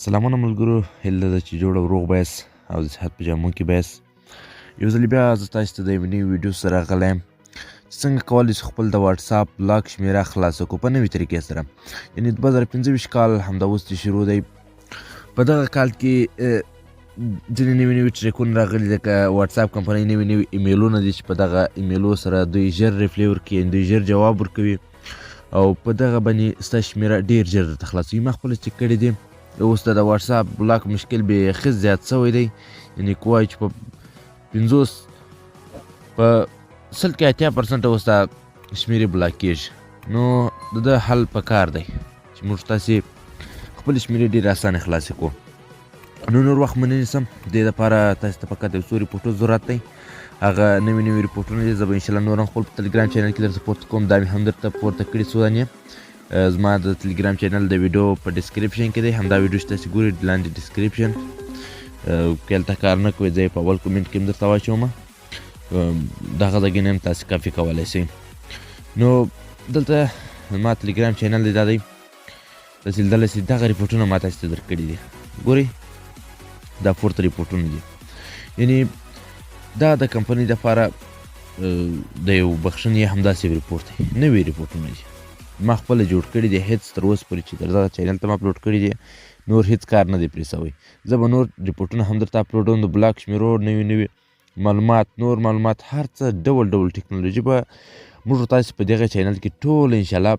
سلامونه ملګرو، هیله ده چې جوړ او روغ به یاست او د صحت په جامو کې به یاست. یو ځل بیا زه تاسو ته د یوې نوې ویډیو سره راغلی یم چې څنګه کولی شو خپل د واتساپ بلاک شمېره خلاصه کړو په نوې طریقې سره. یعنې 2025 کال همدا اوس چې شروع دی. په دغه کال کې ځینې نوي ټریکونه راغلي، لکه واتساپ کمپنۍ نوي ایمیلونه دي چې په دغه ایمیلو سره دوی ژر ریپلی ورکوي، دوی ژر جواب ورکوي او په دغه باندې ستا شمېره ډېر ژر درته خلاصوي. ما خپله چک کړی دی. اوس د واتساپ بلاک مشکل بیخي زیات شوی دی، یعنې که وایو چې په 100 کې 80% اوس دا شمېرې بلاک کېږي. نو د ده حل په کار دی چې موږ تاسې خپلې شمېرې ډېرې اسانه خلاصې کړو. نو نور وخت مو نه نیسم، دې دپاره تاسې ته فقط یو څو ریپورټونو ضرورت دی. هغه نوي ریپورټونه دي، زه به انشاءالله نور هم خپل په ټلګرام چینل کې درته پورته کوم. دا مې هم درته پورته کړي څو دانې. زما د ټلګرام چینل د ویډیو په ډسکریپشن کې دی، همدا ویډیو چې تاسې ګورئ لاندې ډسکریپشن که هلته کار نه کوئ، زه یې په اول کومنټ کې هم درته واچوم. دغه ځای نه هم تاسې کاپي کولی شئ. نو دلته زما ټلګرام چینل دی، دا دی تاسې لیدلی شئ. دغه ریپورټونه ما تاسې ته درکړي دي، ګورئ دا پورته ریپورټونه دي. یعنې دا د کمپنۍ دپاره د یو بخښنې همداسې ریپورټ دی، نوي ریپورټونه دي. ما خپله جوړ کړي دي، هېڅ تر اوسه پورې چې دغه چینل ته م اپلوډ کړي دي نور هېڅ کار نه دی پرې شوی. زه به نور ریپورټونه هم درته اپلوډوم، د بلاک شمېرو نوي معلومات، نور معلومات، هر څه ډول ټکنالوژي به موږ تاسې په دغه چینل کې ټول انشاءالله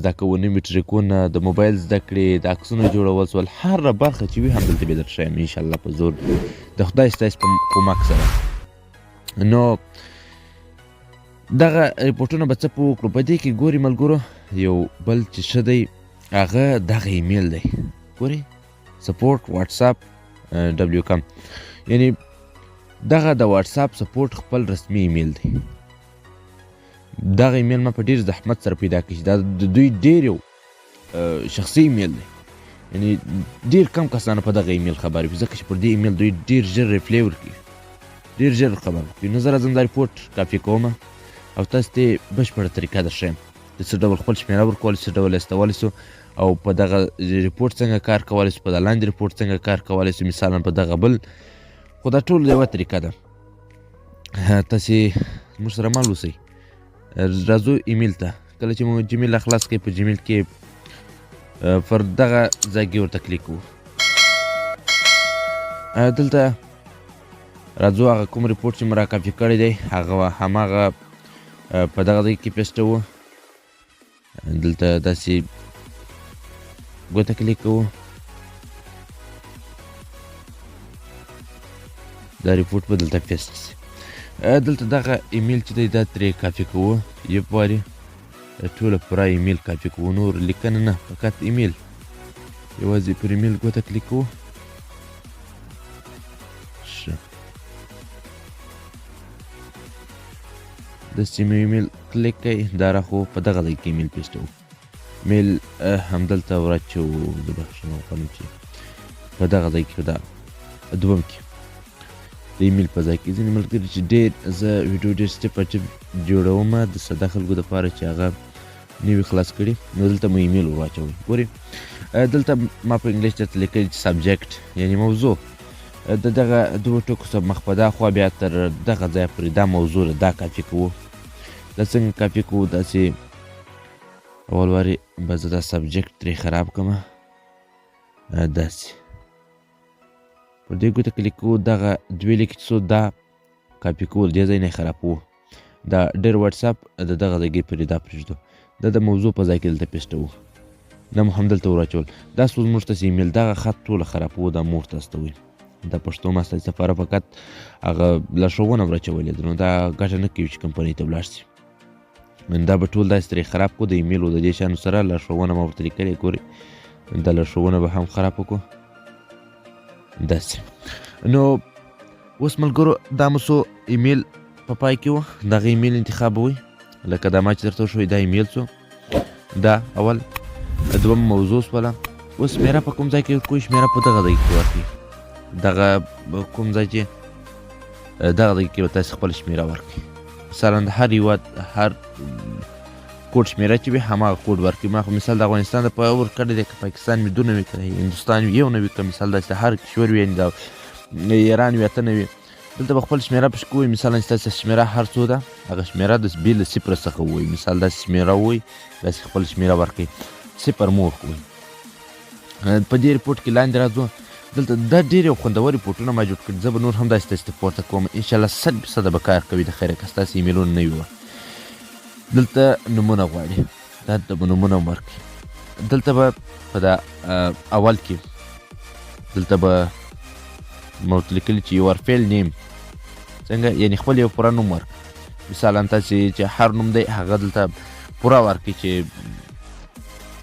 زده کوو. نوي ټریکونه، د موبایل زده کړې، د عکسونو جوړول سول، هره برخه چې وي همدلته به درته ښیم انشاءالله په زور د خدای ستاسې په کومک سره. نو دغه ریپورټونه به څه په وکړو؟ په دې کې ګوري ملګرو یو بل چې ښه دی هغه دغه ایمیل دی، ګورئ سپورټ واتساپ .com. یعنې دغه د واتساپ سپورټ خپل رسمي ایمیل دی. دغه ایمیل ما په ډېر زحمت سره پیدا کړی چې دا د دوی ډېر یو شخصي ایمیل دی. یعنې ډېر کم کسانو په دغه ایمیل خبر وي، ځکه چې پر دې ایمیل دوی ډېر ژر ریپلی ورکوي، ډېر ژر خبر ورکوي. نو زه راځم دا ریپورټ کاپي کوم او تاسو ته یې بشپړه طریقه درښیم چې څه ډول خپل شمېره ورکولی شو، څه ډول استولی شو او په دغه ریپورټ څنګه کار کولی شو، په دا لاندې ریپورټ څنګه کار کولی شو، مثالا په دغه بل. خو دا ټول یوه طریقه ده. تاسې موږ سره مل اوسئ. راځو ایمیل ته. کله چې مو جیمیل خلاص کړئ، په جیمیل کې پر دغه ځای کې ورته کلیک کوو. دلته راځو هغه کوم ریپورټ چې مو را کاپي کړی دی هماغه په دغه ځای کې پیسټوو. دلته داسې ګوته کلیک کوو، دا ریپورټ به دلته پیسټ شي. دلته دغه ایمیل چې دی دا ترې کاپي کوو، یو وارې ټوله پوره ایمیل کاپي کوو، نور لیکنه نه، فقط ایمیل. یوازې پر ایمیل ګوته کلیک کوو. ښه، داسې مې ایمیل کلیک کوئ، دا راخو په دغه ځای کې ایمیل پیسټوو. میل همدلته ورچوو. زه بخښنه غواړم چې په دغه ځای کې دا دوم کې د ایمیل په ځای کې ځینې ملګري چې ډېر زه ویډیو ډېر سټپ په ټپ جوړوم د ساده خلکو دپاره چې هغه نوي خلاص کړي، نو دلته مو ایمیل ور واچوئ. ګورئ دلته ما په انګلیش درته لیکلي چې سبجیکټ یعنې موضوع، د دغه دوو ټکو څخه مخ په دا خوا بیا تر دغه ځایه پورې دا موضوع ده، دا کاپي کوو. دا څنګه کاپي کوو؟ داسې اول وارې به زه دا سبجیکټ ترې خراب کړم، داسې پر دې ګوته کلیک کوو. دغه دوې لیکې چې څو دا کاپي کول، دې ځای نه یې خرابوو. دا ډېر واتساپ د دغه ځای پورې دا پرېږدو، دا د موضوع په ځای کې دلته پیسټوو. دا مو همدلته ور واچول. دا څو زموږ تاسې ایمیل دغه خط ټوله خرابوو، دا مور تاسو ته وایي. دا پښتو ما ستاسې لپاره فقط هغه لارښوونه ور اچولې ده، نو دا ګټه نه کوي چې کمپنۍ ته ولاړ شي. دا به ټول داسې ترې خراب کړو د ایمیل او د دې شیانو سره. لارښوونه ما ورته لیکلې، ګورئ دا لارښوونه به هم خراب کړو داسې. نو اوس ملګرو دا مو څو ایمیل په پای کې وه، دغه ایمیل انتخابوئ. لکه دا ما چې درته وښوی دا ایمیل څو، دا اول، دوم موضوع شوله. اوس شمېره په کوم ځای کې ورکوئ؟ شمېره په دغه ځای کې ورکوئ. دغه کوم ځای چې دغه ځای کې به تاسې خپله شمېره ورکوئ. مثلا د هر هیواد هر کوډ شمېره چې وي هماغه کوډ ورکوي. ما خو مثال د افغانستان د ور کړی دی، که پاکستان مې 2 نه وي، که هندوستان وي 1 نه وي، که مثال داسې هر کشور وي، یعنې د ایران وي 8 نه وي، دلته به خپل شمېره پشکې ووایي. مثلا چې ستاسې شمېره هر څو ده، هغه شمېره د بې له 0 څخه ووایي. مثال داسې شمېره ووایي، داسې خپل شمېره ورکوي، 0 مو ورکوي. په دې ریپورټ کې لاندې راځو. دلته دا ډېر یو خوندور ریپورټونه ما جوړ کړي، زه به نور هم داسې تاسې ته پورته کوم. انشاءالله 100% به کار کوي. د خیره که ستاسې ایمیلونه نه وي. دلته نومونه غواړي، دا به نومونه هم ورکړي. دلته به په دا اول کې دلته به ما ورته لیکلي چې یور فیل نیم څنګه، یعنې خپل یو پوره نوم ورکړي. مثلا تاسې چې هر نوم دی هغه دلته پوره ورکړي، چې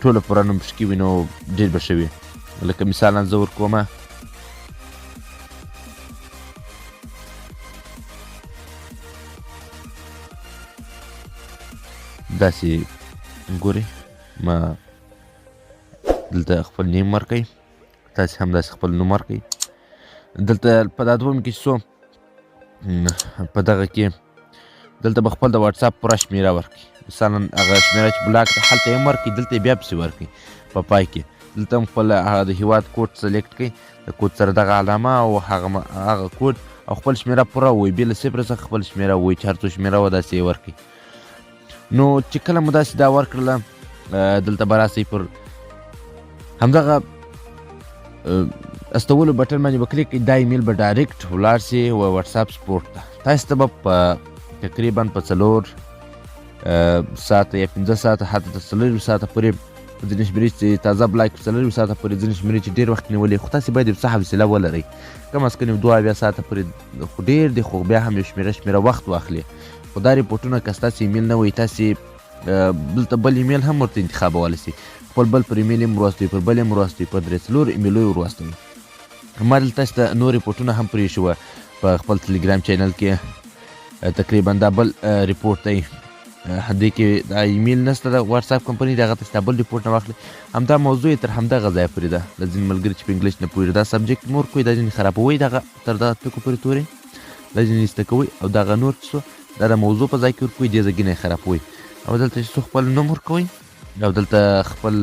ټوله پوره نوم پشکې وي، نو ډېر به ښه وي. لکه مثلا زه ورکومه داسې ګورئ، ما دلته خپل نیم ورکوئ، تاسې هم داسې خپل نوم ورکوئ. دلته په دا دوم کې څو په دغه کې دلته به خپل د واتساپ پوره شمېره ورکړي. مثلا هغه شمېره چې بلاک ده هلته یې هم ورکړي، دلته یې بیا پسې ورکړي په پای کې. دلته هم خپل هغه د هېواد کوډ سلیکټ کړئ، د کوډ سره دغه علامه او هغه کوډ او خپل شمېره پوره ووایي، بې له 0 څخه خپل شمېره ووایي، چې هر څو شمېره وه داسې یې ورکړي. نو چې کله مو داسې دا ورکړله، دلته به راسئ پر همدغه استولو بټن باندې به کلیک کړئ. دا ایمیل به ډایرکټ ولاړ سي واتساپ سپورټ ته. تاسې ته به په تقریبا په 4 ساعته یا 15 ساعته حتی تر 4 ساعته پورې ځینې شمېرې چې تازه بلاک 4 ساعته پورې ځینې شمېرې چې ډېر وخت نیولې، خو تاسې باید یو څه حوصله ولرئ. کم از کم 2 ساعته پورې خو ډېر دی، خو بیا هم یو شمېره وخت واخلي. خو دا ریپورټونه که ستاسې ایمیل نه وي، تاسې دلته بل ایمیل هم ورته انتخابولی سئ. خپل بل پر ایمیل یې ورواستوئ، پر بل یې ورواستوئ، پر 3-4 ایمیلو یې ورواستوئ. ما دلته تاسې ته نور ریپورټونه هم پرېښي وه په خپل ټلګرام چینل کې. تقریبا دا بل ریپورټ دی، دې کې دا ایمیل نشته د واتساپ کمپنۍ، د هغه تاسې دا بل ریپورټ نه واخلئ. همدا موضوع یې تر همدغه ځایه پورې ده. د ځینې ملګري چې په انګلیش نه پوهېږي، دا سبجیکټ مو ورکوئ، دا ځینې خرابوئ، دغه تر دغه ټکو پورې تورې دا ځینې ایسته کوئ، او دغه نور چې څو دا د موضوع په ځای کې ورکوئ، دې ځایګینه یې خرابوئ. او دلته چې څو خپل نوم ورکوئ، او دلته خپل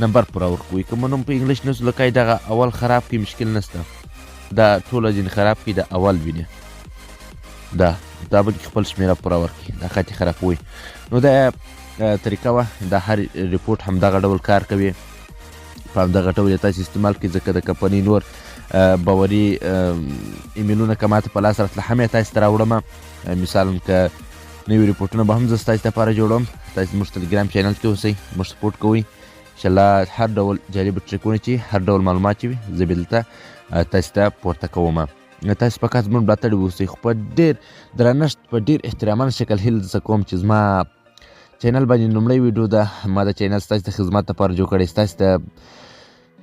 نمبر پوره ورکوئ. که مو نوم په انګلیش نه لکه دغه اول خراب کړي، مشکل نشته، دا ټوله ځینې خراب کړي، د اول ویني دا به خپل شمېره پوره ورکړي، دا خط یې خرابوئ. نو دا طریقه وه، دا هر ریپورټ همدغه ډول کار کوي، په همدغه ډول یې تاسې استعمال کړئ. ځکه د کمپنۍ نور باوري ایمیلونه که ماته په لاس راتله هم یې تاسې ته راوړمه. مثلا که نوي ریپورټونه به هم زه ستاسې لپاره جوړوم. تاسې زموږ ټلګرام چینل کې اوسئ، موږ سپورټ کوئ. انشاءالله هر ډول جالب ټریکونه چې هر ډول معلومات چې وي، زه به دلته تاسې ته پورته کومه. تاسې فقط زموږ ملاتړي واوسئ، خو په ډېر درنښت، په ډېر احترامانه شکل هیله درڅه کوم چې زما چینل باندې لومړی ویډیو ده. ما دا چینل ستاسې د خدمت لپاره جوړ کړی، ستاسې ته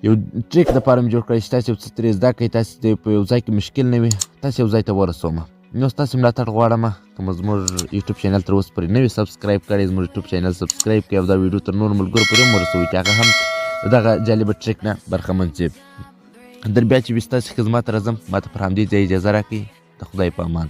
یو ټریک دپاره مې جوړ کړی چې تاسې یو څه ترې زده کړئ، تاسې ته په یو ځای کې مشکل نه وي، تاسې یو ځای ته ورسومه. نو ستاسې ملاتړ غواړمه. که مو زموږ یوټیوب چینل تر اوسه پورې نه وي سبسکرایب کړی، زموږ یوټیوب چینل سبسکرایب کړئ، او دا ویډیو تر نورو ملګرو پورې هم ورسوئ چې هغه هم د دغه جالبه ټریک نه برخمن شي. در بیا چې وي ستاسې خدمت راځم، ما ته پر همدې ځای اجازه راکړئ. د خدای په امان.